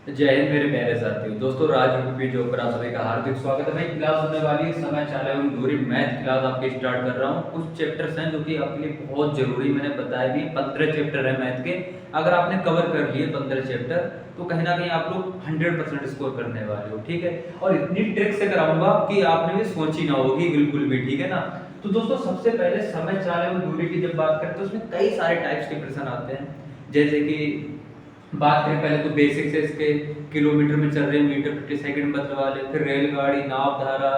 जय हिंद मेरे प्यारे साथियों। दोस्तों राज यूपी जो पर आप सभी का हार्दिक स्वागत है। भाई क्लास होने वाली है, समय चाल एवं दूरी मैथ क्लास आपके स्टार्ट कर रहा हूँ। कुछ चैप्टर्स हैं जो कि आपके लिए बहुत जरूरी, मैंने बताया भी 15 चैप्टर है मैथ के। अगर आपने कवर कर लिए 15 चैप्टर तो कहीं ना कहीं आप लोग 100% स्कोर करने वाले हो, ठीक है। और इतनी ट्रिक से कराऊंगा कि आपने भी सोची ना होगी बिल्कुल भी, ठीक है ना। तो दोस्तों सबसे पहले समय चाल एवं दूरी की जब बात करें तो उसमें कई सारे टाइप्स के प्रश्न आते हैं। जैसे कि बात करें पहले तो बेसिक से इसके, किलोमीटर में चल रहे हैं, मीटर प्रति सेकंड बदलवा ले, फिर रेलगाड़ी, नाव धारा,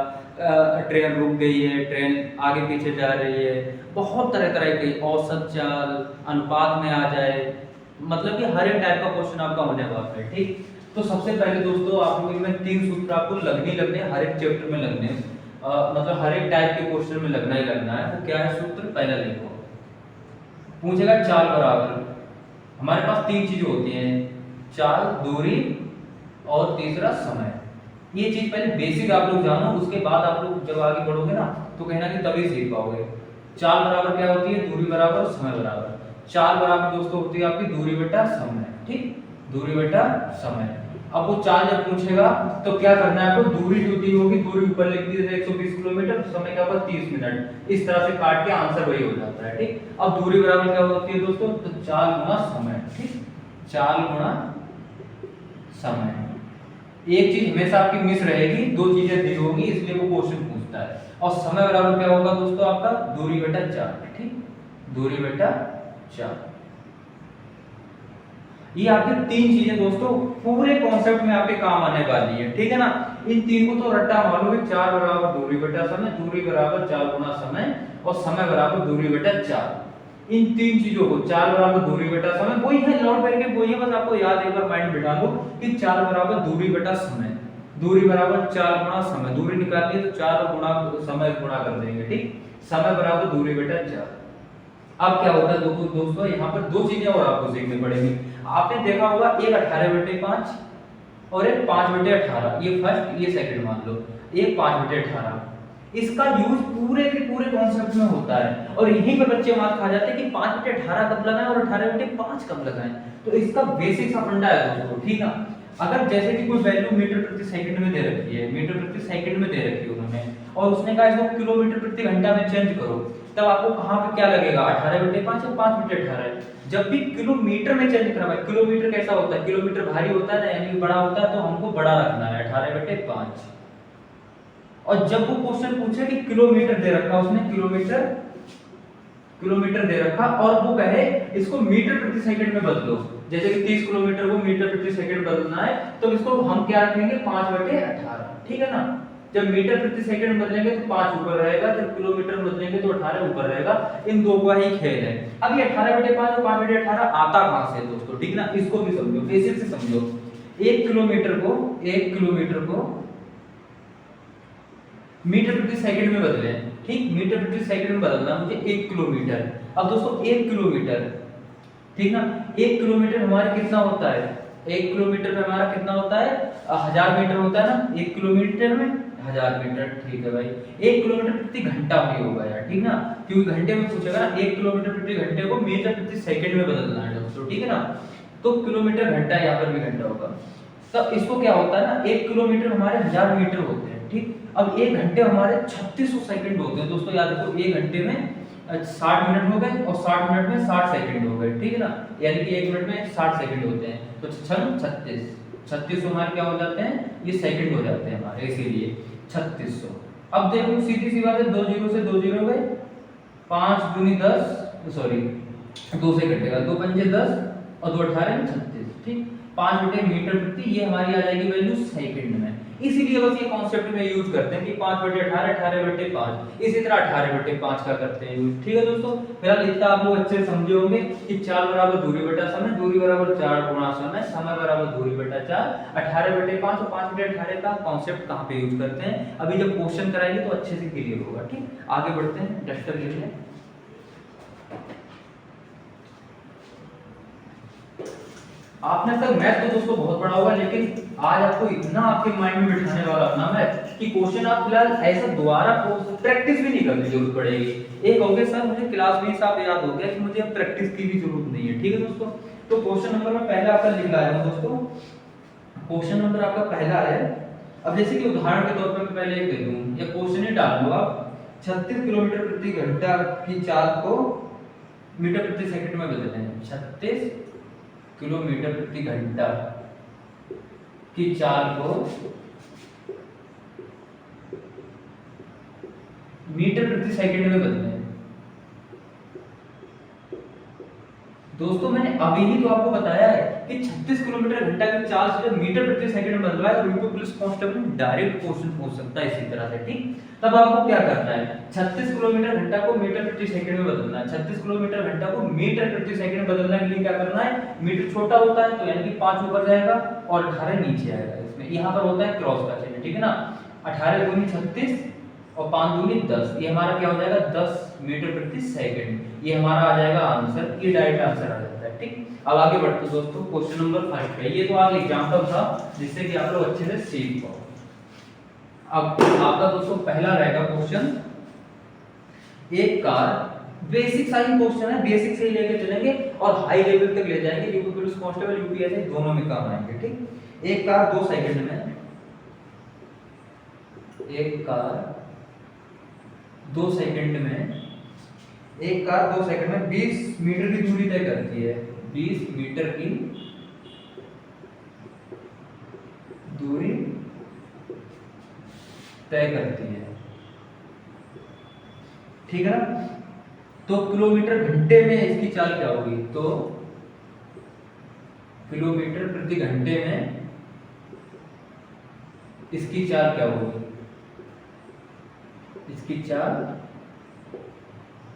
ट्रेन रुक गई है, ट्रेन आगे पीछे जा रही है, बहुत तरह तरह के औसत चाल, अनुपात में आ जाए, मतलब कि हर एक टाइप का क्वेश्चन आपका होने वाला है, ठीक। तो सबसे पहले दोस्तों आप लोगों में 3 सूत्र आपको लगने ही लगने, हर एक चैप्टर में लगने, मतलब हर एक टाइप के क्वेश्चन में लगना ही लगना है। वो क्या है सूत्र, पहला लिखो। पूछेगा चाल बराबर, हमारे पास 3 चीजें होती हैं, चाल, दूरी और तीसरा समय। ये चीज पहले बेसिक आप लोग जानो, उसके बाद आप लोग जब आगे बढ़ोगे ना तो कहीं ना कहीं तभी सीख पाओगे। चाल बराबर क्या होती है, दूरी बराबर समय बराबर। चाल बराबर दोस्तों होती है आपकी दूरी बटा समय, ठीक, दूरी बटा समय। अब वो चाल जब पूछेगा तो क्या करना है आपको, दूरी जो दी होगी, दूरी ऊपर लिख दी जैसे 120 किलोमीटर, समय क्या होगा 30 मिनट, इस तरह से काट के आंसर वही हो जाता है, ठीक। अब दूरी बराबर क्या होती है दोस्तों, तो चाल गुना समय, ठीक, चाल गुना समय। एक चीज हमेशा आपकी मिस रहेगी, 2 चीजें दी होगी इसलिए वो क्वेश्चन पूछता है। और समय बराबर क्या होगा दोस्तों आपका, दूरी बटा 4, ठीक, दूरी बटा 4। ये आपकी 3 चीजें दोस्तों पूरे कॉन्सेप्ट में आपके काम आने वाली है, ठीक है ना। इन 3 को तो रट्टा मार लो कि 4 बराबर दूरी बटा समय, दूरी बराबर 4 गुना समय, और समय बराबर दूरी बटा 4। इन 3 चीजों को, 4 बराबर दूरी बटा समय, वही है लॉर्ड करके, वही है, बस आपको याद एक बार माइंड बिठा लो कि 4 बराबर दूरी बटा समय, दूरी बराबर 4 गुना समय, दूरी निकालनी है तो 4 गुना समय गुणा कर देंगे, ठीक, समय बराबर दूरी बटा 4। अब क्या होता है दोस्तों यहाँ पर 2 चीजें और आपको सीखनी पड़ेगी। आपने देखा होगा एक 18/5 और एक 5/18, ये फर्स्ट ये सेकंड मान लो, एक 5/18, इसका यूज पूरे के पूरे कॉन्सेप्ट में होता है। और यहीं पे बच्चे मार खा जाते हैं कि 5/18 कब लगाएं और 18/5 कब लगाएं। तो इसका बेसिक सा फंडा है दोस्तों, ठीक है। अगर जैसे कि कोई वैल्यू मीटर प्रति सेकंड में दे रखी है, मीटर प्रति सेकंड में दे रखी है उन्होंने, और उसने कहा इसको किलोमीटर प्रति घंटा में चेंज करो, तब आपको कहां पे क्या लगेगा, 18/5 या 5/18। जब भी किलोमीटर में चेंज करना है, किलोमीटर कैसा होता है, किलोमीटर भारी होता है ना, यानी बड़ा होता है, तो हमको बड़ा रखना है 18/5। और जब वो क्वेश्चन पूछे कि किलोमीटर दे रखा, उसने किलोमीटर किलोमीटर दे रखा और वो कहे इसको मीटर प्रति सेकंड में बदलो, जैसे कि 30 किलोमीटर को मीटर प्रति सेकंड बदलना है, तो इसको हम क्या रखेंगे 5/18, ठीक है ना। जब मीटर प्रति सेकंड बदलेंगे तो 5 ऊपर रहेगा, जब किलोमीटर बदलेंगे तो 18 ऊपर रहेगा। इन दो का ही खेल है। अब ये 18/5 और 5/18 आता कहां से है दोस्तों, ठीक ना, इसको भी समझो, बेसिक से समझो। 1 किलोमीटर को मीटर प्रति सेकंड में बदले, ठीक, मीटर प्रति सेकंड में बदलना मुझे 1 किलोमीटर। अब दोस्तों 1 किलोमीटर, ठीक ना, 1 किलोमीटर हमारे कितना होता है, 1 किलोमीटर में हमारा कितना होता है, 1000 मीटर होता है ना, 1 किलोमीटर में 1000 मीटर, ठीक है भाई। 1 किलोमीटर प्रति घंटा भी होगा यार, ठीक ना, क्योंकि घंटे में पूछेगा ना, 1 किलोमीटर प्रति घंटे को मीटर प्रति सेकंड में बदलना है दोस्तों, ठीक है ना। तो किलोमीटर घंटा, यहाँ पर भी घंटा होगा। तब इसको क्या होता है ना, 1 किलोमीटर हमारे 1000 मीटर होते हैं, ठीक। अब 1 घंटे हमारे 3600 सेकंड होते हैं दोस्तों, याद रखो 1 घंटे में 60 मिनट हो गए और 60 मिनट में 60 सेकंड हो गए, ठीक है ना, यानी कि 1 मिनट में 60 सेकंड होते हैं, तो 36 3600 हमारे क्या हो जाते हैं, ये सेकंड हो जाते हैं हमारे, इसीलिए 3600। अब देखो सीधी सी बात है, 2 जीरो से 2 जीरो गए, 5 दूनी 10, सॉरी 2 से कटेगा, 2 पंजे 10 और 2 18 36, ठीक। 5/मीटर प्रति, ये हमारी आ जाएगी वैल्यू सेकंड में। इसीलिए बस ये कॉन्सेप्ट में यूज करते हैं कि 5/18 18/5, इसी तरह 18/5 का करते हैं यूज, ठीक है दोस्तों। फिलहाल इतना आप लोग अच्छे से समझे होंगे कि चाल बराबर दूरी बटा समय, दूरी बराबर 4 गुणा समय, समय बराबर दूरी बटा 4, 18/5 और 5/18 का कॉन्सेप्ट कहाँ पे यूज करते हैं, अभी जब क्वेश्चन कराएंगे तो अच्छे से क्लियर होगा, ठीक। आगे बढ़ते हैं, डस्टर ले लें। आपने तक मैथ तो दोस्तों बहुत पढ़ा होगा, लेकिन आज आपको इतना आपके माइंड में बिठाने वाला अपना मैथ कि क्वेश्चन आप फिलहाल ऐसा दोबारा प्रैक्टिस भी नहीं करने की जरूरत पड़ेगी। एक हो गया सर मुझे क्लास में साहब याद हो गया कि मुझे प्रैक्टिस की भी जरूरत नहीं है, ठीक है दोस्तों। तो क्वेश्चन नंबर में पहले आपका लिख लाया हूं दोस्तों, क्वेश्चन नंबर आपका पहला है। अब जैसे कि उदाहरण के तौर पर मैं पहले एक दे दूं, या क्वेश्चन ही डाल दो आप, 36 किलोमीटर प्रति घंटा की चाल को मीटर प्रति सेकंड में बदलें। 36 किलोमीटर प्रति घंटा की चाल को मीटर प्रति सेकंड में बदलें। दोस्तों मैंने अभी ही तो आपको बताया है कि 36 किलोमीटर घंटा की चाल से जब मीटर प्रति सेकंड में बदलवाए तो बिल्कुल पुलिस कांस्टेबल डायरेक्ट क्वेश्चन पूछ सकता है इसी तरह से, ठीक। तब आपको क्या करना है, 36 किलोमीटर घंटा को मीटर प्रति सेकंड में बदलना है। 36 किलोमीटर घंटा को मीटर प्रति सेकंड में बदलने के लिए क्या करना है, मीटर छोटा होता है तो यानी कि 5 ऊपर जाएगा और 18 नीचे आएगा। इसमें यहाँ पर होता है क्रॉस का चिन्ह, ठीक है ना। 18 दूनी 36 और 5 दूनी 10, ये हमारा क्या हो जाएगा 10 मीटर प्रति सेकंड। ये हमारा आ जाएगा आंसर, ये डायरेक्ट आंसर आ जाता है, ठीक। अब आगे बढ़ते दोस्तों क्वेश्चन नंबर 5 पे। ये तो आज एग्जांपल था जिससे कि आप लोग अच्छे से सीख पाओ। अब आपका दोस्तों पहला रहेगा क्वेश्चन, एक कार, बेसिक साइन क्वेश्चन है, बेसिक से ही लेके चलेंगे और हाई लेवल तक ले जाएंगे, यूपी पुलिस कांस्टेबल यूपीएससी दोनों में काम आएंगे, ठीक। एक कार 2 सेकंड में, एक कार 2 सेकंड में, एक कार 2 सेकंड में 20 मीटर की दूरी तय करती है। 20 मीटर की दूरी तय करती है, ठीक है ना। तो किलोमीटर घंटे में इसकी चाल क्या होगी, तो किलोमीटर प्रति घंटे में इसकी चाल क्या होगी, इसकी चाल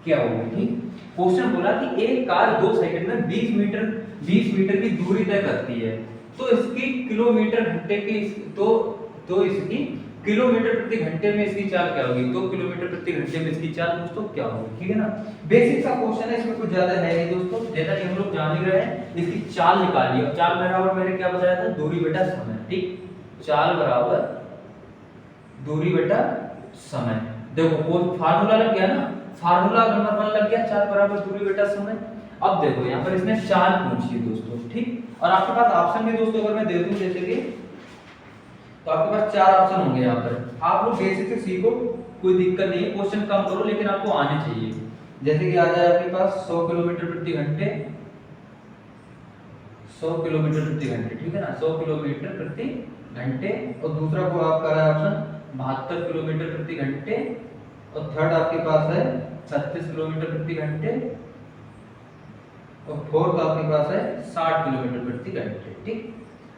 क्या होगी, ठीक। क्वेश्चन बोला कि एक कार 2 सेकंड में 20 मीटर की दूरी तय करती है, तो इसकी किलोमीटर घंटे की तो इसकी किलोमीटर प्रति घंटे में इसकी चाल क्या होगी, तो किलोमीटर प्रति घंटे में इसकी चाल दोस्तों क्या होगी, ठीक है ना। बेसिक सा क्वेश्चन है, इसमें कुछ ज्यादा है नहीं दोस्तों, जैसा कि हम लोग जान ही रहे हैं। इसकी चाल निकालिए। अब चाल बराबर मैंने क्या बताया था, दूरी बटा समय, ठीक। चाल बराबर दूरी बटा समय। देखो वो फार्मूला लग गया ना, फार्मूला नंबर 1 लग गया, चाल बराबर दूरी बटा समय। अब देखो यहाँ पर इसने चाल पूछी है दोस्तों, ठीक। और आपके पास ऑप्शन भी दोस्तों अगर मैं दे दूं जैसे कि, तो आपके पास 4 ऑप्शन होंगे यहाँ पर। आप लोग बेसिक से सीखो, कोई दिक्कत नहीं है, क्वेश्चन कम करो लेकिन आपको आने चाहिए। जैसे कि आ जाए आपके पास 100 किलोमीटर प्रति घंटे, 100 किलोमीटर प्रति घंटे, ठीक है ना, 100 किलोमीटर प्रति घंटे। और दूसरा को आपका है ऑप्शन 72 किलोमीटर प्रति घंटे, और थर्ड आपके पास है 36 किलोमीटर प्रति घंटे, और फोर्थ आपके पास है 60 किलोमीटर प्रति घंटे, ठीक।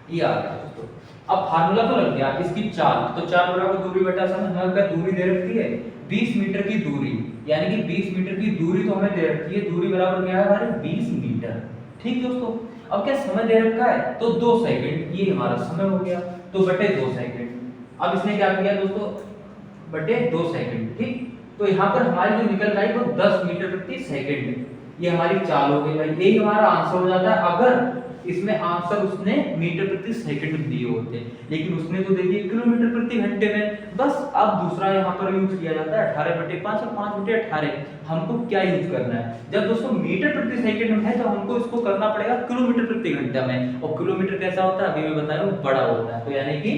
ये आ गया दोस्तों। अब फार्मूला तो लग गया, इसकी चाल, तो चाल बराबर दूरी बटा समय। हमें क्या दूरी दे रखी है 20 मीटर की दूरी, यानी कि 20 मीटर की दूरी तो हमें दे रखी है, दूरी बराबर क्या है हमारे 20 मीटर, ठीक दोस्तों। अब क्या समय दे रखा है, तो 2 सेकंड, ये हमारा समय हो गया, तो बटे 2 सेकंड। अब इसने क्या किया दोस्तों, बटे 2 सेकंड, ठीक। तो यहाँ पर हमारी जो निकल रहा है वो 10 मीटर प्रति सेकंड, ये हमारी चाल हो गई भाई। यही हमारा आंसर हो जाता है अगर इसमें आंसर उसने मीटर प्रति सेकंड दिए होते, लेकिन उसने तो दे दिए किलोमीटर प्रति घंटे में। बस अब दूसरा यहाँ पर यूज किया जाता है 18/5 और 5/18। हमको क्या यूज करना है, जब दोस्तों मीटर प्रति सेकंड में है तो हमको इसको करना पड़ेगा किलोमीटर प्रति घंटा में। और किलोमीटर कैसा होता है अभी मैं बताया हूँ, बड़ा होता है, तो यानी कि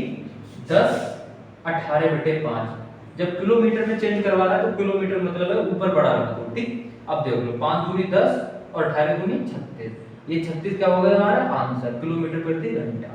10/18/5। जब किलोमीटर में चेंज करवाना है तो किलोमीटर मतलब है ऊपर बड़ा रख दो, ठीक। अब देख लो 5 दूनी 10 और 18 दूनी 36, ये 36 क्या हो गया हमारा आंसर, किलोमीटर प्रति घंटा।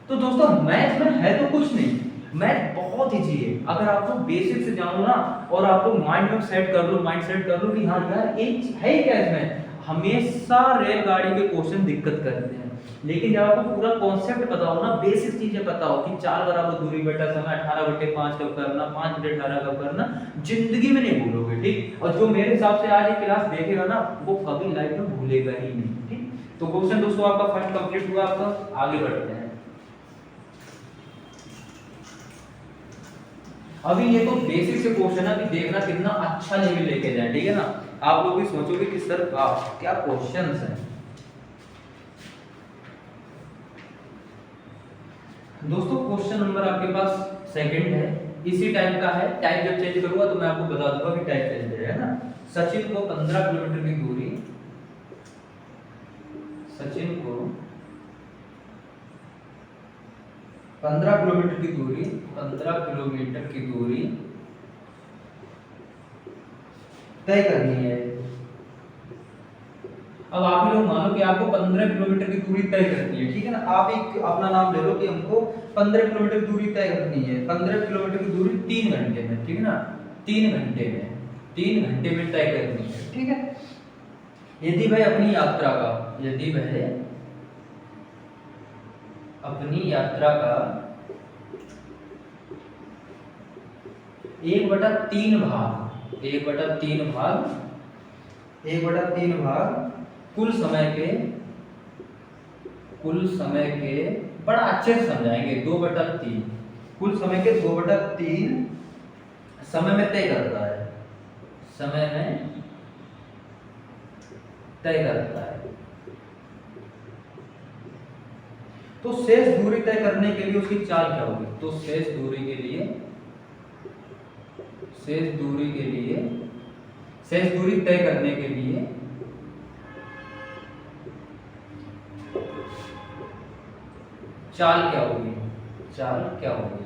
तो दोस्तों मैथ में है तो कुछ नहीं, मैथ बहुत इजी है। अगर आप लोग बेसिक से जानो ना और आप लोग माइंड में सेट कर लो, माइंड सेट कर लो कि हाँ यार एक है क्या इसमें, हमेशा रेलगाड़ी के क्वेश्चन दिक्कत करते हैं। लेकिन जब आपको पूरा कॉन्सेप्ट पता हो ना, बेसिक चीजें पता हो कि चाल बराबर दूरी बटा समय, 18/5 कब करना, 5/18 कब करना, जिंदगी में नहीं भूलोगे, ठीक। और जो मेरे हिसाब से आज ये क्लास देखेगा ना वो कभी लाइफ में भूलेगा ही नहीं, ठीक। तो क्वेश्चन दोस्तों आपका फर्स्ट कंप्लीट हुआ, आपका आगे बढ़ते हैं। अभी ये तो बेसिक से क्वेश्चन है, अभी देखना कितना अच्छा लेवल लेके जाए, ठीक है ना। आप लोग भी सोचोगे कि सर क्या क्वेश्चंस हैं। दोस्तों क्वेश्चन नंबर आपके पास सेकंड है, इसी टाइप का है। टाइप जब चेंज करूंगा तो मैं आपको बता दूंगा कि टाइप चेंज है ना। सचिन को 15 किलोमीटर की दूरी, सचिन को 15 किलोमीटर की दूरी, 15 किलोमीटर की दूरी तय करनी है। अब आप ही लोग मानो कि आपको 15 किलोमीटर की दूरी तय करनी है, ठीक है ना। आप एक अपना नाम ले लो कि हमको 15 किलोमीटर दूरी तय करनी है। 15 किलोमीटर की दूरी 3 घंटे में, ठीक है ना, 3 घंटे में, 3 घंटे में तय करनी है, ठीक है। यदि वह अपनी यात्रा का, यदि वह अपनी यात्रा का 1/3 भाग, 1/3 भाग, 1/3 भाग कुल समय के बड़ा अच्छे से समझाएंगे, 2/3 कुल समय के 2/3 समय में तय करता है, समय में तय करता है। तो शेष दूरी तय करने के लिए उसकी चाल क्या होगी? तो शेष दूरी के लिए, शेष दूरी के लिए, शेष दूरी तय करने के लिए चाल क्या होगी? चाल क्या होगी?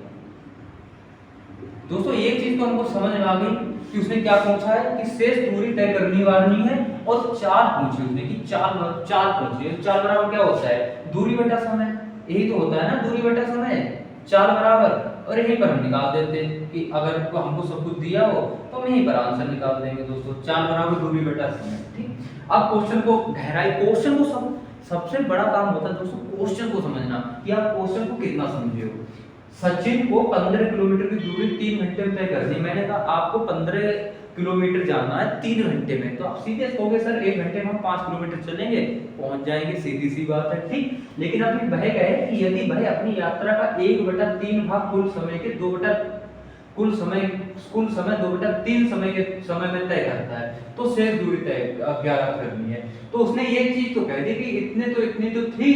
दोस्तों एक चीज तो हमको समझ में आ गई कि उसने क्या पूछा है कि शेष दूरी तय करनी वाली है, और चाल पूछी उसने कि चाल पूछी है। चाल बराबर क्या होता है? दूरी बटा समय, यही तो होता है ना, दूरी बटा समय, चाल बराबर। और यहीं पर हम निकाल देते हैं कि अगर हमको सब कुछ दिया हो तो हम यहीं पर आंसर निकाल देंगे दोस्तों, चाल बराबर दूरी बटा समय, ठीक। अब क्वेश्चन को गहराई, क्वेश्चन को सबसे बड़ा काम होता है दोस्तों क्वेश्चन को समझना, कि आप क्वेश्चन को कितना समझे हो। सचिन को 15 किलोमीटर की दूरी 3 घंटे में तय करनी। मैंने कहा आपको 15 किलोमीटर जाना है 3 घंटे में, तो आप सीधे कहोगे सर 1 घंटे में हम 5 किलोमीटर चलेंगे, पहुंच जाएंगे, सीधी सी बात है, ठीक। लेकिन अभी वह कहे कि यदि वह अपनी यात्रा का 1/3 भाग कुल समय के 2/3 समय के समय में तय करता है, तो शेष दूरी तय ज्ञात करनी है। तो उसने ये चीज तो कह दी कि इतनी तो थी,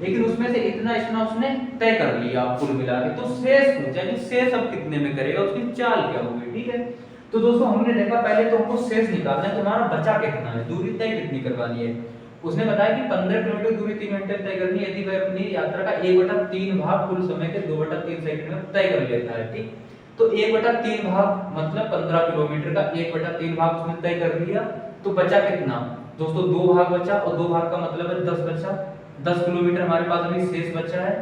लेकिन उसमें से इतना उसने तय कर लिया कुल मिला के। तो शेष पूछा कि शेष अब कितने में करेगा, उसकी चाल क्या होगी, ठीक है। तो दोस्तों हमने देखा पहले तो हमको शेष निकालना है, तुम्हारा बचा कितना है, दूरी तय कितनी करवानी है। उसने बताया कि 15 किलोमीटर दूरी 3 घंटे तय करनी है यदि वह अपनी यात्रा का 1/3 भाग कुल समय के 2/3 सेकंड में तय कर लेता है, ठीक। तो 1/3 भाग मतलब 15 किलोमीटर का 1/3 भाग उसने तय कर लिया, तो बचा कितना दोस्तों? 2 भाग बचा, और 2 भाग का मतलब है 10 बचा। 10 किलोमीटर हमारे पास अभी शेष बचा है।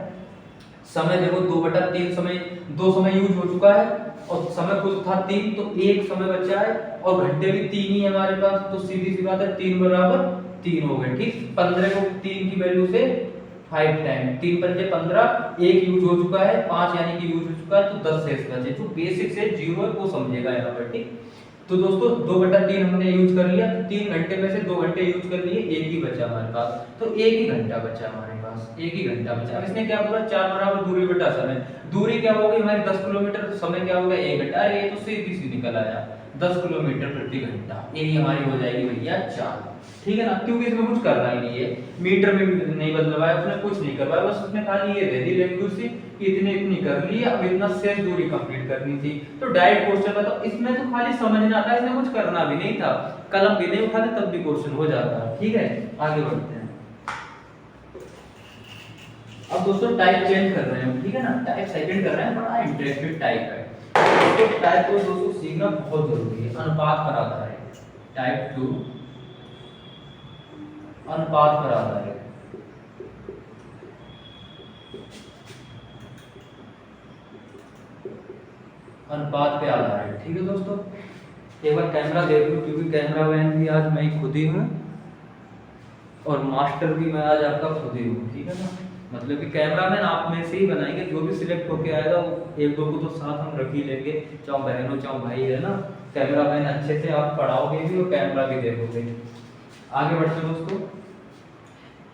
समय देखो 2/3 समय, 2 समय यूज हो चुका है, और समय कुल था 3, तो 1 समय बचा है, और घंटे भी 3 ही है हमारे पास, तो सीधी सी बात है 3 बराबर 3 हो गए, ठीक। 15 को 3 की वैल्यू से 5 टाइम, 3 पंजे 15, 1 यूज हो चुका है, 5 यानी कि यूज हो चुका है, तो 10 शेष बचे। जो बेसिक से 0 है वो समझिएगा यहाँ पर, ठीक। तो दोस्तों 2/3 हमने यूज कर लिया, 3 घंटे में से 2 घंटे यूज कर लिए, 1 ही बचा हमारे पास, तो 1 ही घंटा बचा हमारे पास, 1 ही घंटा बचा। अब इसने क्या बोला? 4 बराबर दूरी बटा समय। दूरी क्या होगी हमारी 10 किलोमीटर, तो समय क्या होगा 1 घंटा। अरे ये तो सीधी सी निकल आया, 10 किलोमीटर प्रति घंटा, यही हमारी हो जाएगी भैया चाल, ठीक है ना। क्योंकि इसमें कुछ करना ही नहीं है, मीटर में भी नहीं बदलवाया उसने, कुछ नहीं करवाया, बस उसने खाली ये दे दी लैंग्वेज सी कि इतनी कर ली, अब इतना शेष दूरी कंप्लीट करनी थी। तो डायरेक्ट क्वेश्चन बताओ, इसमें तो खाली समझना था, इसमें कुछ करना भी नहीं था, कलम भी नहीं उठाते तब भी क्वेश्चन हो जाता, ठीक है। आगे बढ़ते हैं। अब दोस्तों टाइप चेंज कर रहे हैं, ठीक है ना, टाइप सेकंड कर रहे हैं, बड़ा इंटरेस्टिंग टाइप है। तो टाइप को दोस्तों सीखना बहुत जरूरी है, अनुपात पर आधारित, टाइप 2 अनुपात पर आधारित। अनुपात पे आधारित, ठीक है दोस्तों। एक बार कैमरा देख लो, क्योंकि कैमरा मैन भी आज मैं खुद ही हूँ, और मास्टर भी मैं आज आपका खुद ही हूँ, ठीक है ना। मतलब कि कैमरा मैन आप में से ही बनाएंगे, जो भी सिलेक्ट होके आएगा वो एक दो को तो साथ हम रख ही लेंगे, चाहे बहन हो चाहे भाई, है ना। कैमरा मैन अच्छे से आप पढ़ाओगे भी और कैमरा भी देखोगे। आगे बढ़ते हैं दोस्तों।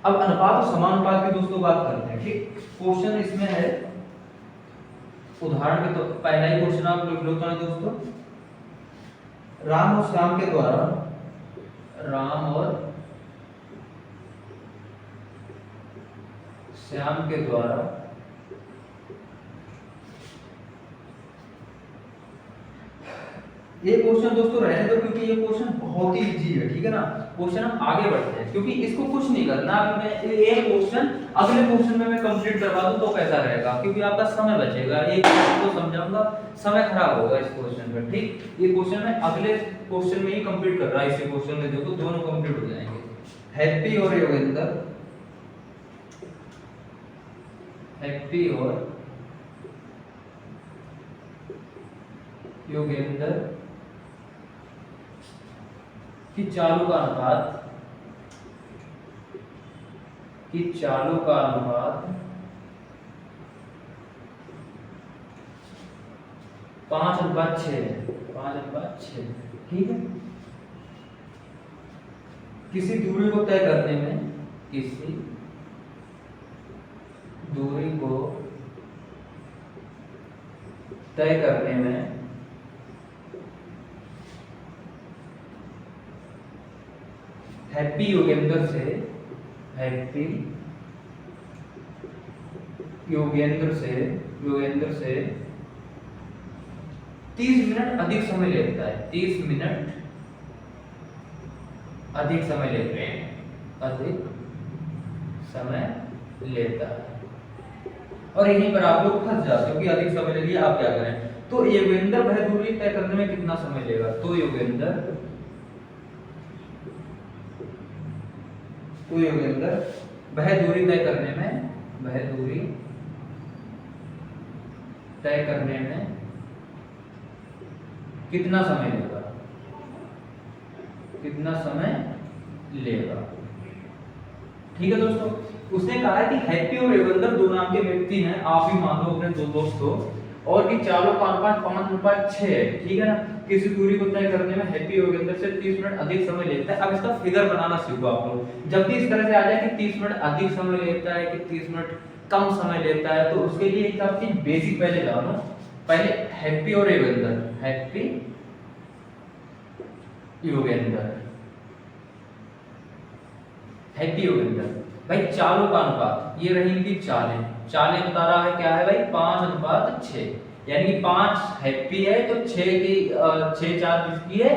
अब अनुपात और समानुपात की दोस्तों बात करते हैं, ठीक। क्वेश्चन इसमें है, उदाहरण के तो पहला ही क्वेश्चन आप लिख लो तो दोस्तों, राम और श्याम के द्वारा, राम और श्याम के द्वारा ये क्वेश्चन दोस्तों रहने दो, क्योंकि ये क्वेश्चन बहुत ही इजी है, ठीक है ना। क्वेश्चन हम आगे बढ़ते हैं, क्योंकि इसको कुछ नहीं करना। अभी मैं एक क्वेश्चन अगले क्वेश्चन में मैं कंप्लीट करवा दूं तो कैसा रहेगा, क्योंकि आपका समय बचेगा। एक क्वेश्चन को समझाऊंगा, समय खराब होगा इस क्वेश्चन में, ठीक। ये क्वेश्चन मैं अगले क्वेश्चन में ही कंप्लीट कर रहा है, इसी क्वेश्चन में देखो दोनों कंप्लीट हो जाएंगे। हैप्पी और योगेंद्र, हैप्पी और योगेंद्र की चालों का अनुपात, की चालों का अनुपात 5:6 है, 5:6, ठीक है। किसी दूरी को तय करने में, किसी दूरी को तय करने में हैप्पी योगेंद्र से, हैप्पी योगेंद्र से 30 मिनट अधिक समय लेता है, 30 मिनट अधिक समय लेते हैं, अधिक समय लेता है। और यहीं पर आप लोग फंस जाते हो कि अधिक समय ले लिया, आप क्या करें। तो योगेंद्र वह दूरी तय करने में कितना समय लेगा, तो योगेंद्र वह दूरी तय करने में, वह दूरी तय करने में कितना समय लेगा, कितना समय लेगा, ठीक है दोस्तों। उसने कहा है कि हैप्पी और योगेंद्र दो नाम के व्यक्ति हैं, आप ही मान लो अपने दो दोस्तों, और कि चालों का अनुपात 5:6 है, ठीक है ना। किसी दूरी को तय करने में हैप्पी योगेंद्र से 30 मिनट अधिक समय लेता है। अब इसका फिगर बनाना सीखो आप लोग। जब भी इस तरह से आ जाए कि 30 मिनट अधिक समय लेता है कि 30 मिनट कम समय लेता है, तो उसके लिए एक आपकी बेसिक पहले जानो। पहले हैप्पी और योगेंद्र, हैप्पी योगेंद्र, हैप्पी योगेंद्र भाई चालों का अनुपात, ये रही इनकी चालें, चालें बता रहा है क्या है भाई 5:6, यानी कि 5 हैप्पी है तो 6 4 किसकी है,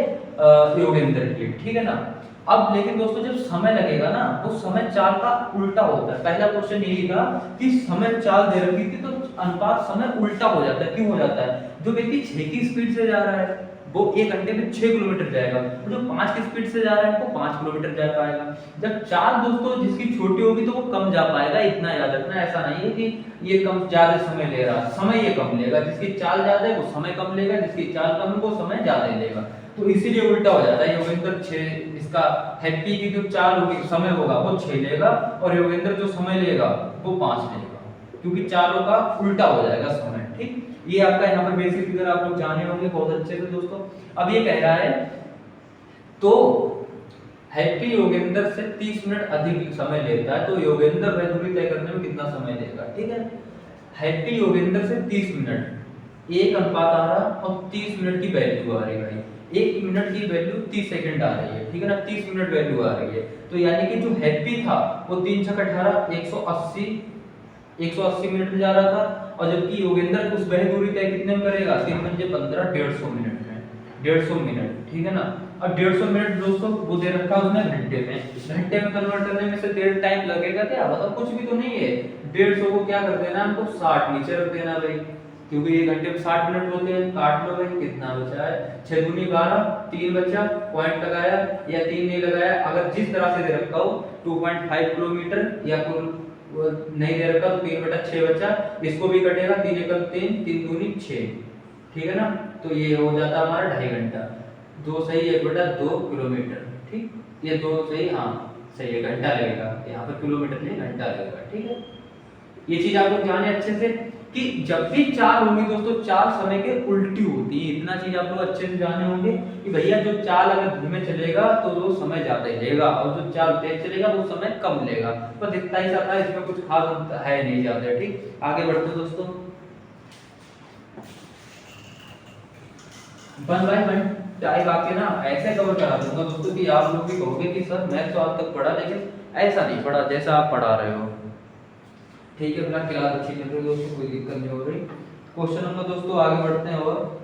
योगेंद्र की, ठीक है ना। अब लेकिन दोस्तों जब समय लगेगा ना, वो समय चाल का उल्टा होता है। पहला क्वेश्चन यही था कि समय चाल दे रखी थी तो अनुपात समय उल्टा हो जाता है। क्यों हो जाता है, जो व्यक्ति 6 की स्पीड से जा रहा है वो 1 घंटे में 6 किलोमीटर जाएगा, और जो 5 की स्पीड से जा रहा है वो 5 किलोमीटर जा पाएगा। जब चाल दोस्तों जिसकी छोटी होगी तो वो कम जा पाएगा, इतना याद रखना। ऐसा नहीं है कि ये कम ज्यादा समय ले रहा है, समय ये कम लेगा। जिसकी चाल ज्यादा है वो समय कम लेगा, जिसकी चाल कम है वो समय ज्यादा लेगा। तो इसीलिए उल्टा हो जाता है। योगेंद्र 6, इसका हैप्पी की जो चाल होगी समय होगा वो 6 लेगा, और योगेंद्र जो समय लेगा वो 5 लेगा, क्योंकि चालों का उल्टा हो जाएगा समय, ठीक। ये आपका यहाँ पर बेसिक फिगर आप लोग जाने होंगे बहुत अच्छे से दोस्तों। अब ये कह रहा है तो हैप्पी योगेंद्र से 30 मिनट अधिक समय लेता है, तो योगेंद्र वह दूरी तय करने में कितना समय लेगा, ठीक है। हैप्पी योगेंद्र से 30 मिनट, एक अनुपात आ रहा और 30 मिनट की वैल्यू आ रही है भाई। 1 मिनट की वैल्यू 30 सेकंड आ रही है, ठीक है ना। 30 मिनट वैल्यू आ रही है, तो यानी कि जो हैप्पी था वो 3 छक 18 180 मिनट में जा रहा था, और जबकि योगेंद्र उस वह दूरी तय कितने में करेगा, 3 पंजे 15, 150 मिनट में, 150 मिनट, ठीक है ना। अब 150 मिनट दोस्तों वो दे रखा है उसने घंटे में कन्वर्ट करने में से देर टाइम लगेगा क्या, मतलब कुछ भी तो नहीं है। 150 को क्या कर देना हमको 60 नीचे रख देना भाई, क्योंकि 1 घंटे में 60 मिनट होते हैं। काट लो भाई, कितना बचा है, 6 दूनी 12, 3 बचा, पॉइंट लगाया या 3 नहीं लगाया। अगर जिस तरह से दे रखा हो 2.5 किलोमीटर या कुल नहीं दे रखा तो 3/6 बचा, इसको भी कटेगा, 3 एकल 3, 3 दूनी 6, ठीक है ना। तो ये हो जाता हमारा 2.5 घंटा, 2 सही 1/2 किलोमीटर, ठीक। ये 2 सही, हाँ सही है, घंटा लगेगा यहाँ पर, किलोमीटर नहीं घंटा लगेगा, ठीक है। ये चीज आप लोग जाने अच्छे से कि जब भी चाल होगी दोस्तों, चाल समय के उल्टी होती है। इतना चीज आप लोग अच्छे से जाने होंगे कि भैया जो चाल अगर धीमे चलेगा तो वो समय ज्यादा लेगा, और जो चाल तेज चलेगा वो समय कम लेगा। बस इतना ही सा था, इसमें कुछ खास है नहीं ज्यादा, ठीक। आगे बढ़ते हैं दोस्तों। बन भाई बन टाइप आपके ना ऐसे कवर करा दूंगा दोस्तों कि आप लोग भी कहोगे कि सर मैं तो आज तक पढ़ा, लेकिन ऐसा नहीं पढ़ा जैसा आप पढ़ा रहे हो, ठीक है। अपना क्लास अच्छी चल रही है दोस्तों, कोई दिक्कत नहीं हो रही। क्वेश्चन नंबर दोस्तों आगे बढ़ते हैं। और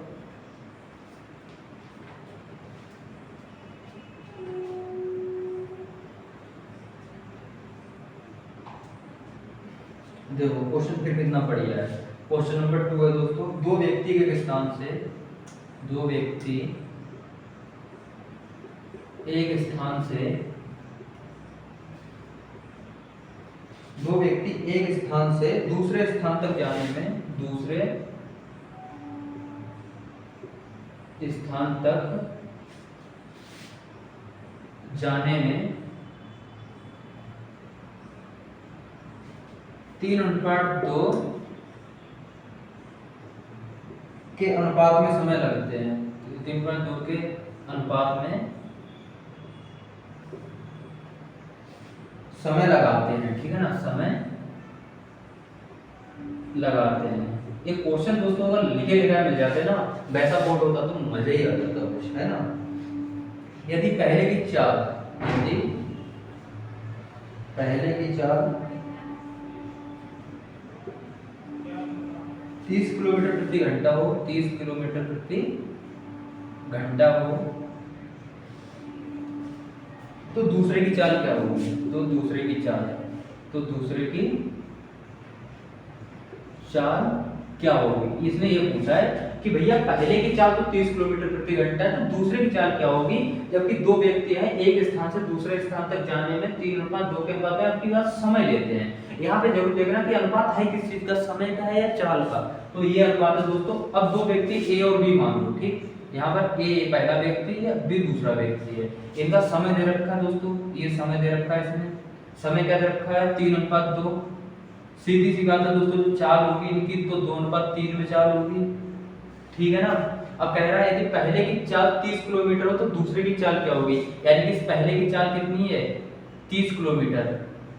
देखो क्वेश्चन फिर कितना बढ़िया है। क्वेश्चन नंबर 2 है दोस्तों, दो व्यक्ति एक स्थान से एक स्थान से दूसरे स्थान तक जाने में 3:2 के अनुपात में समय लगते हैं। 3:2 के अनुपात में समय लगाते हैं, ठीक है ना, समय लगाते हैं। एक क्वेश्चन दोस्तों अगर लिखे लिखा मिल जाते ना, वैसा बोर्ड होता तो मजा ही आ जाता कुछ, है ना। यदि पहले की चाल 30 किलोमीटर प्रति घंटा हो, 30 किलोमीटर प्रति घंटा हो, तो दूसरे की चाल क्या होगी? तो दूसरे की चाल क्या होगी? इसने ये पूछा है कि भैया पहले की चाल तो 30 किलोमीटर प्रति घंटा है, तो दूसरे की चाल क्या होगी? जबकि दो व्यक्ति हैं, एक स्थान से दूसरे स्थान तक जाने में 3:2 के अनुपात में आपकी बात समय लेते हैं। यहाँ पे जरूर देखना कि अनुपात है किस चीज का, समय का है या चाल का। तो ये अनुपात है दोस्तों। अब दो व्यक्ति ए और बी मान लो, ठीक। यहाँ पर ए पहला व्यक्ति है, बी दूसरा व्यक्ति है। इनका समय दे रखा है दोस्तों, ये समय दे रखा है इसमें। समय क्या दे रखा है? 3:2। सीधी सी बात है दोस्तों, जो चाल होगी इनकी तो 2:3 में चाल होगी, ठीक है ना। अब कह रहा है यदि पहले की चाल 30 किलोमीटर हो तो दूसरे की चाल क्या होगी? यानी कि इस पहले की चाल कितनी है? 30 किलोमीटर।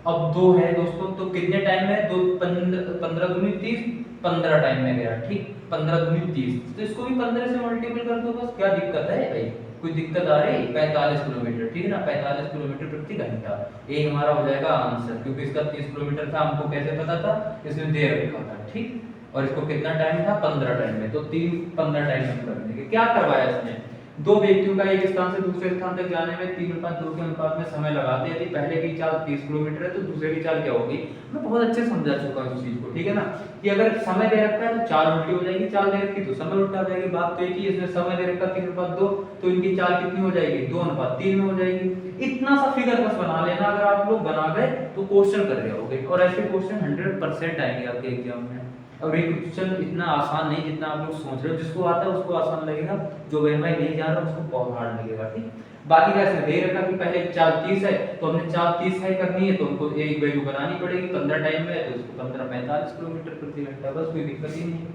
अब 2 है दोस्तों, तो कितने टाइम में? 2 15 दूनी 30, 15 टाइम में गया, ठीक। 15 दूनी 30, तो इसको भी 15 से मल्टीपल कर दो बस। क्या दिक्कत है भाई? कोई दिक्कत आ रही? 45 किलोमीटर, ठीक है ना, 45 किलोमीटर प्रति घंटा। ये हमारा हो जाएगा आंसर, क्योंकि इसका 30 किलोमीटर था, हमको कैसे पता था? इसमें दे रखा था, ठीक। और इसको कितना टाइम था? 15 टाइम में, तो 15 टाइम में कर देंगे। क्या करवाया इसने? दो व्यक्तियों का एक स्थान से दूसरे स्थान तक जाने में 3:2 के अनुपात में समय लगाते हैं। यदि पहले की चाल 30 किलोमीटर है तो दूसरे की चाल क्या होगी? मैं बहुत अच्छे समझा चुका हूं इस चीज को, ठीक है ना, कि अगर समय दे रखा है तो चाल उल्टी हो जाएगी, चाल दे रखी तो समय उल्टा हो जाएगी। बात तो एक ही, इसमें समय दे रखा 3:2, तो इनकी चाल कितनी हो जाएगी? 2:3 में हो जाएगी। इतना सा फिगर बस बना लेना, अगर आप लोग बना गए तो क्वेश्चन कर रहे होगे। और ऐसे क्वेश्चन 100% आएंगे आपके एग्जाम में। और ये क्वेश्चन इतना आसान नहीं जितना आप लोग सोच रहे हो। जिसको आता है उसको आसान लगेगा, जो भाई नहीं जान रहा उसको बहुत हार्ड लगेगा, ठीक। बाकी कैसे दे रखा कि पहले चाल 30 है, तो हमने चाल 30 है करनी है, तो हमको एक वैल्यू बनानी पड़ेगी। 15 टाइम में है तो इसको 15 45 किलोमीटर प्रति घंटा, बस कोई दिक्कत ही नहीं है।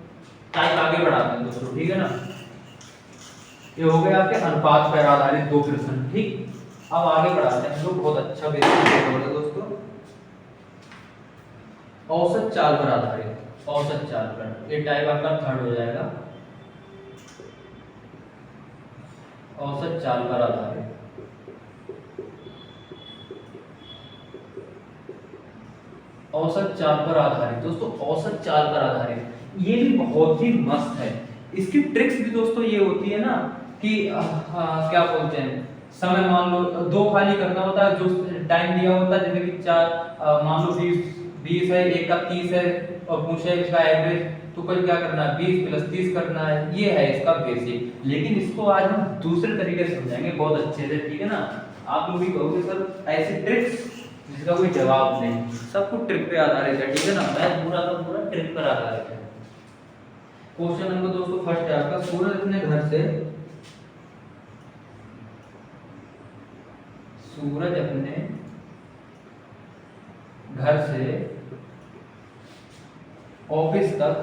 टाइम आगे बढ़ाते हैं दोस्तों, ठीक है ना। ये हो गया आपके अनुपात पर आधारित 2 प्रश्न, ठीक। अब आगे बढ़ाते हैं हम लोग, बहुत अच्छा बेसिक होगा दोस्तों। औसत चाल पर आधारित, औसत चाल पर, ये टाइप आपका थर्ड हो जाएगा। औसत चाल पर आधारित, औसत चाल पर आधारित दोस्तों, औसत चाल पर आधारित ये भी बहुत ही मस्त है। इसकी ट्रिक्स भी दोस्तों ये होती है ना कि क्या बोलते हैं, समय मान लो 2 खाली करना होता है, जो टाइम दिया होता है, जैसे कि 4 मान लो 20 है, एक का 30 है और पूछे इसका एवरेज, तो कल क्या करना है? 20 + 30 करना है। ये है इसका बेसिक। लेकिन इसको आज हम दूसरे तरीके से समझाएंगे बहुत अच्छे से, ठीक है ना। आप लोग भी कहोगे सर ऐसी ट्रिक्स जिसका कोई जवाब नहीं, सब कुछ ट्रिक पे आधारित है, ठीक है ना। मैथ पूरा का पूरा ट्रिक पर आधारित है। क्वेश्चन नंबर दोस्तों फर्स्ट है आपका, सूरज अपने घर से ऑफिस तक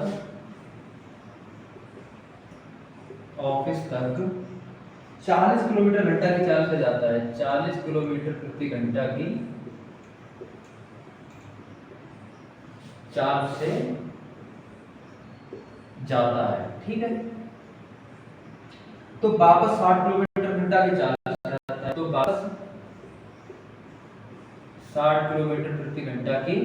40 किलोमीटर घंटा की चाल से जाता है। 40 किलोमीटर प्रति घंटा की चाल से जाता है, ठीक है। तो वापस 60 किलोमीटर घंटा की चाल से जाता है, तो वापस 60 किलोमीटर प्रति घंटा की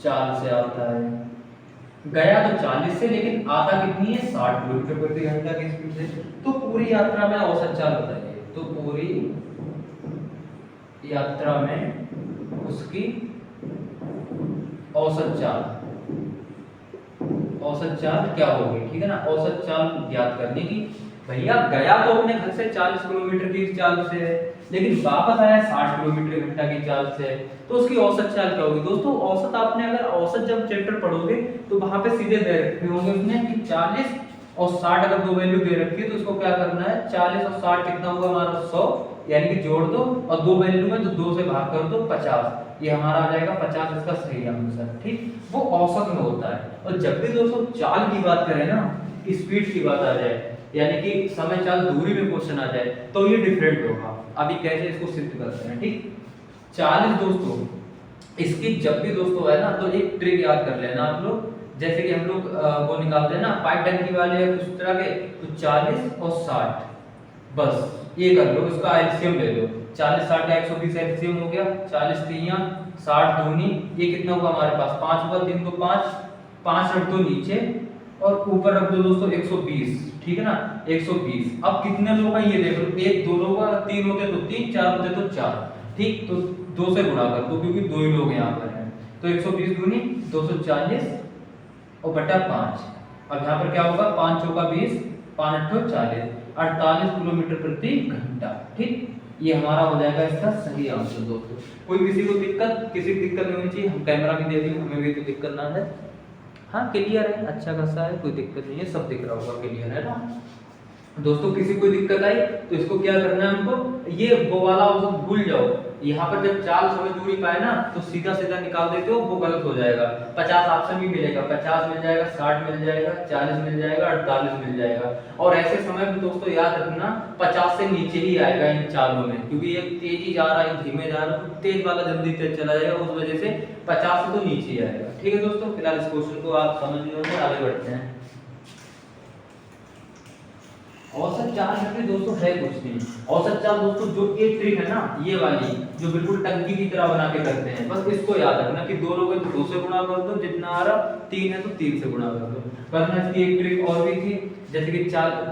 चाल से आता है। गया तो 40 से, लेकिन आता कितनी है? 60 किलोमीटर प्रति घंटा की स्पीड से। तो पूरी यात्रा में औसत चाल बताइए। तो पूरी यात्रा में उसकी औसत चाल, औसत चाल क्या होगी, ठीक है ना। औसत चाल ज्ञात करने की, भैया गया तो अपने घर से 40 किलोमीटर की चाल से है, लेकिन वापस आया 60 किलोमीटर घंटा की चाल से, तो उसकी औसत चाल क्या होगी। दोस्तों औसत आपने अगर औसत जब चैप्टर पढ़ोगे तो वहां पे सीधे दे रखे होंगे उसने कि 40 और 60 अगर दो वैल्यू दे रखी है तो उसको क्या करना है, 40 और 60 कितना हुआ हमारा 100, यानी कि जोड़ दो और दो वैल्यू में तो 2 से भाग कर दो 50, ये हमारा आ जाएगा 50 इसका सही आंसर, ठीक। वो औसत में होता है। और जब भी दोस्तों चाल की बात करें ना, स्पीड की बात आ जाए, यानी कि समय चाल दूरी में क्वेश्चन आ जाए, तो ये डिफरेंट होगा। अभी कैसे इसको सिद्ध करते हैं, ठीक। 40 दोस्तों इसकी जब भी दोस्तों है ना, तो एक ट्रिक याद कर लेना आप लोग, जैसे कि हम लोग वो निकालते हैं ना पाइप टंकी वाले या कुछ तरह के, तो 40 और 60 बस ये कर लो, इसका एलसीएम ले लो, 40 60 का 120 एलसीएम हो गया, 40 3 60 दूनी, ये कितना हुआ हमारे पास 5 हुआ, 3 तो 5, 5 रख दो नीचे और ऊपर रख दो दोस्तों 120, ठीक है ना 120। अब कितने लोग हैं ये देख लो, 1 2 लोग, 3 होते तो 3, 4 होते तो 4, ठीक। तो 2 से गुणा कर दो क्योंकि 2 ही लोग यहाँ पर हैं, तो 120 दूनी 240 और बटा 5। अब यहाँ पर क्या होगा, 5 चौका 20, 5 अट्ठो 40, 48 किलोमीटर प्रति घंटा, ठीक। ये हमारा हो जाएगा इसका सही आंसर दोस्तों। कोई किसी को दिक्कत, किसी को दिक्कत नहीं होनी चाहिए, हम कैमरा भी दे देंगे, हमें भी तो दिक्कत ना है। हाँ क्लियर है, अच्छा खासा है, कोई दिक्कत नहीं है, सब दिख रहा होगा, क्लियर है ना दोस्तों। किसी को दिक्कत आई तो इसको क्या करना है हमको, ये वो वाला भूल जाओ, यहाँ पर जब चाल समय दूरी पाए ना तो सीधा सीधा निकाल देते हो, वो गलत हो जाएगा। 50 ऑप्शन भी मिलेगा, 50 मिल जाएगा, 60 मिल जाएगा, 40 मिल जाएगा, 48 मिल जाएगा। और ऐसे समय में दोस्तों याद रखना 50 से नीचे ही आएगा इन चालों में, क्योंकि ये तेजी जा रहा है, धीमे जा रहा है, तेज वाला जल्दी तेज चला जाएगा, उस वजह से 50 से तो नीचे ही आएगा, ठीक है दोस्तों। फिलहाल इस क्वेश्चन को आप समझ लो, आगे बढ़ते हैं। औसत चाल में दोस्तों है कुछ नहीं, औसत चाल दोस्तों जो एक ट्रिक है ना, ये वाली जो बिल्कुल टंकी की तरह बना के करते हैं, बस इसको याद रखना कि 2 लोग हैं तो 2 से गुणा कर दो, जितना आ रहा 3 है तो 3 से गुणा कर दो। वरना इसकी एक ट्रिक और भी थी, जैसे कि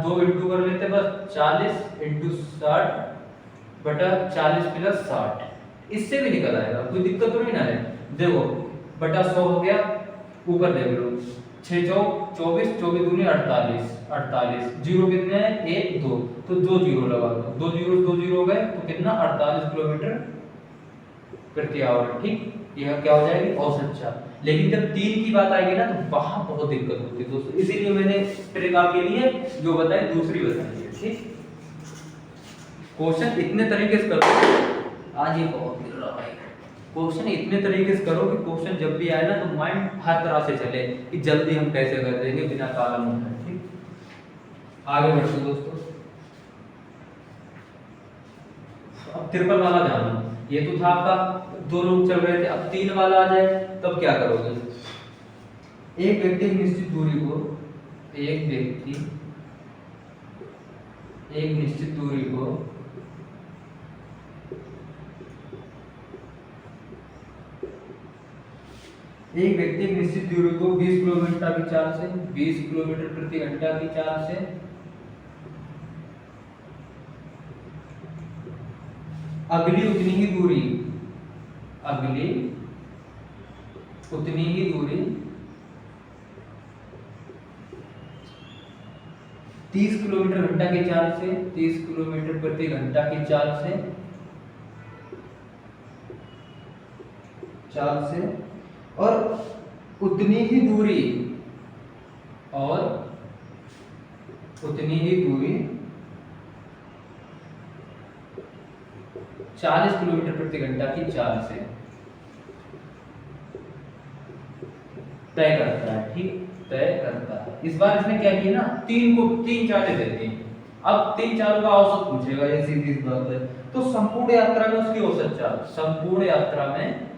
2 इंटू कर लेते बस 40 इंटू 60 बटा 40 प्लस 60, इससे भी निकल आएगा, कोई दिक्कत तो नहीं ना है। देखो बटा 100 हो गया, ऊपर देख लो 6 चौक 24, 24 दूनी 48, 48 जीरो कितने हैं 1 2, तो 2 जीरो लगा दो, 2 जीरो हो गए तो कितना 48 किलोमीटर प्रति आवर, ठीक। यह क्या हो जाएगी औसत चाल। लेकिन जब 3 की बात आएगी ना तो वहां बहुत दिक्कत होती है दोस्तों, इसीलिए मैंने ट्रिक आपके लिए जो बताई दूसरी बताई है, ठीक। क्वेश्चन इतने तरीके से करो, आज ये बहुत गिर रहा भाई, क्वेश्चन इतने तरीके से करो कि क्वेश्चन जब भी आए ना तो माइंड हर तरह से चले कि जल्दी हम कैसे कर देंगे बिना काला मुंह है, ठीक। आगे बढ़ते दोस्तों, अब 53 वाला जाना, ये तो था आपका 2 लोग चल रहे थे, अब 3 वाला आ जाए तब क्या करोगे। एक व्यक्ति निश्चित दूरी को, एक व्यक्ति एक निश्चित दूरी को एक व्यक्ति एक निश्चित दूरी को 20 किलोमीटर की चाल से, 20 किलोमीटर प्रति घंटा की चाल से अगली उतनी ही दूरी 30 किलोमीटर घंटा की चाल से, 30 किलोमीटर प्रति घंटा की चाल से और उतनी ही दूरी 40 किलोमीटर प्रति घंटा की चाल से तय करता है, ठीक, तय करता है। इस बार इसने क्या किया ना, 3 चालें देती हैं, अब 3 चालों का औसत पूछेगा, ये सीधी सी बात है। तो संपूर्ण यात्रा में उसकी औसत चाल, संपूर्ण यात्रा में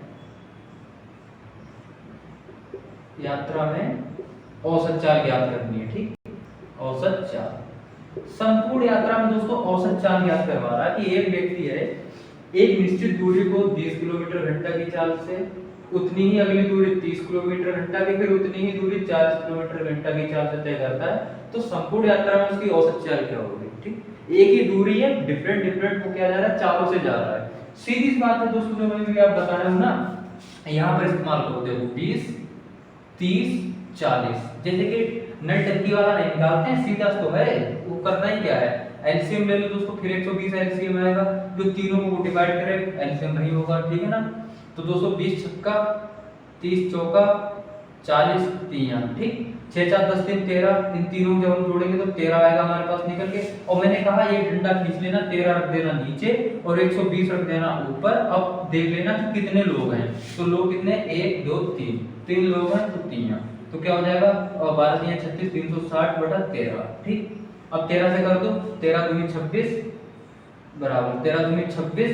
औसत चाल ज्ञात करनी है, ठीक। औसत चाल संपूर्ण यात्रा में दोस्तों औसत चाल ज्ञात करवा रहा है कि एक व्यक्ति है एक निश्चित दूरी को 20 किलोमीटर घंटा की चाल से, उतनी ही अगली दूरी 30 किलोमीटर घंटा की, फिर उतनी ही दूरी 40 किलोमीटर घंटा की चाल से तय करता है। तो संपूर्ण यात्रा में उसकी औसत चाल क्या होगी, ठीक। एक ही दूरी है, डिफरेंट वो क्या जा रहा है, चालों से जा रहा है। सीधी सी बात है दोस्तों, जो मैं भी आप बता रहा हूँ ना, यहाँ पर इस्तेमाल करो, देखो 20 30 40। जैसे कि नल टंकी वाला नहीं निकालते हैं, सीधा तो है, वो करना ही क्या है, एलसीएम ले लो दोस्तों, फिर 120 एलसीएम आएगा, जो तीनों को डिवाइड करे एलसीएम वही होगा, ठीक है ना। तो दोस्तों 20 छक्का 30 चौका 40 तिया, ठीक, 6 4 10 3 13, इन तीनों को जब हम जोड़ेंगे तो 13 आएगा हमारे पास निकल के। और मैंने कहा ये डंडा खींच लेना, 13 रख देना नीचे और 120 रख देना ऊपर। अब देख लेना कि कितने लोग हैं, तो लोग कितने, 1 2 3, 3 लोग हैं तो 3, तो क्या हो जाएगा 12 3 36, 360 बटा 13, ठीक। अब 13 से कर दो, 13 दूनी 26 बराबर 13 दूनी 26,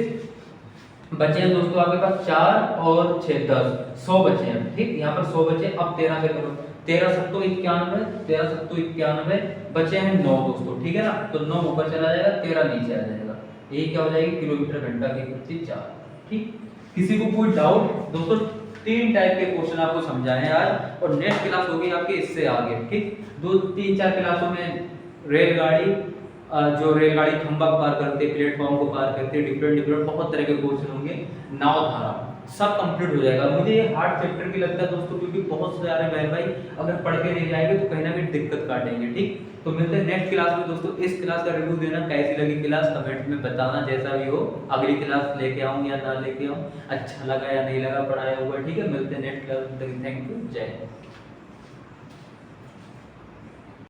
बचे हैं दोस्तों आपके पास 4 और 6 10, 100 बचे हैं, ठीक, यहाँ पर 100 बचे। अब 13 से करो, 13 सत्तो 91, 13 सत्तो 91, बचे हैं 9 दोस्तों, ठीक है ना। तो 9 ऊपर चला जाएगा, 13 नीचे आ जाएगा, ये क्या हो जाएगी, किलोमीटर घंटा की प्रति 4, ठीक। किसी को कोई डाउट दोस्तों, 3 टाइप के क्वेश्चन आपको समझाए हैं आज, और नेक्स्ट क्लास होगी आपकी इससे आगे, ठीक। 2 3 4 क्लासों में रेलगाड़ी, जो रेलगाड़ी खंभा को पार करते, प्लेटफॉर्म को पार करते, डिफरेंट बहुत तरह के क्वेश्चन होंगे, नाव धारा सब कंप्लीट हो जाएगा। मुझे ये हार्ड चैप्टर की लगता है दोस्तों, क्योंकि बहुत सारे बहन भाई अगर पढ़ के नहीं जाएंगे तो कहीं ना कहीं दिक्कत काटेंगे, ठीक। तो मिलते हैं नेक्स्ट क्लास में दोस्तों। इस क्लास का रिव्यू देना, कैसी लगी क्लास कमेंट में बताना, जैसा भी हो। अगली क्लास लेके आऊँ या ना लेके आऊँ, अच्छा लगा या नहीं लगा पढ़ाया हुआ, ठीक है। मिलते हैं नेक्स्ट क्लास में, थैंक यू, जय हिंद।